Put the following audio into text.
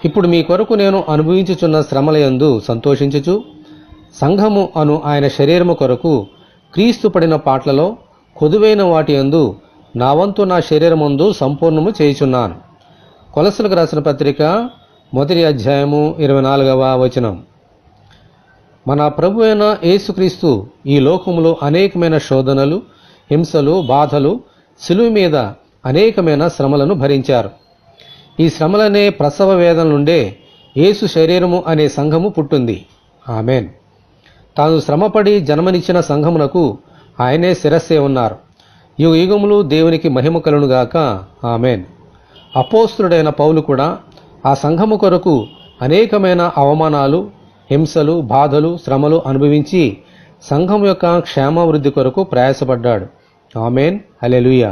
ఇప్పుడు మీ కొరకు నేను అనుభవించుచున్న శ్రమలయందు సంతోషించుచు సంఘము అను ఆయన శరీరము కొరకు క్రీస్తు పడిన పాట్లలో కొదువైన వాటి యందు నా వంతు నా శరీరమందు సంపూర్ణము చేయుచున్నాను. కొలస్సీలకు రాసిన పత్రిక 1వ అధ్యాయము 24వ వచనం. మన ప్రభు అయిన యేసుక్రీస్తు ఈ లోకములో అనేకమైన శోధనలు, హింసలు, బాధలు, శిలువ మీద అనేకమైన శ్రమలను భరించారు. ఈ శ్రమలనే ప్రసవ వేదన నుండే యేసు శరీరము అనే సంఘము పుట్టింది. ఆమెన్. తాను శ్రమపడి జన్మనిచ్చిన సంఘమునకు ఆయనే శిరస్సే ఉన్నారు. యుగ యుగములు దేవునికి మహిమ కలుగునుగాక. ఆమెన్. అపోస్తలుడైన పౌలు కూడా ఆ సంఘము కొరకు అనేకమైన అవమానాలు, హింసలు, బాధలు, శ్రమలు అనుభవించి సంఘం యొక్క క్షేమాభివృద్ధి కొరకు ప్రయాసపడ్డాడు. ఆమెన్. హల్లెలూయా.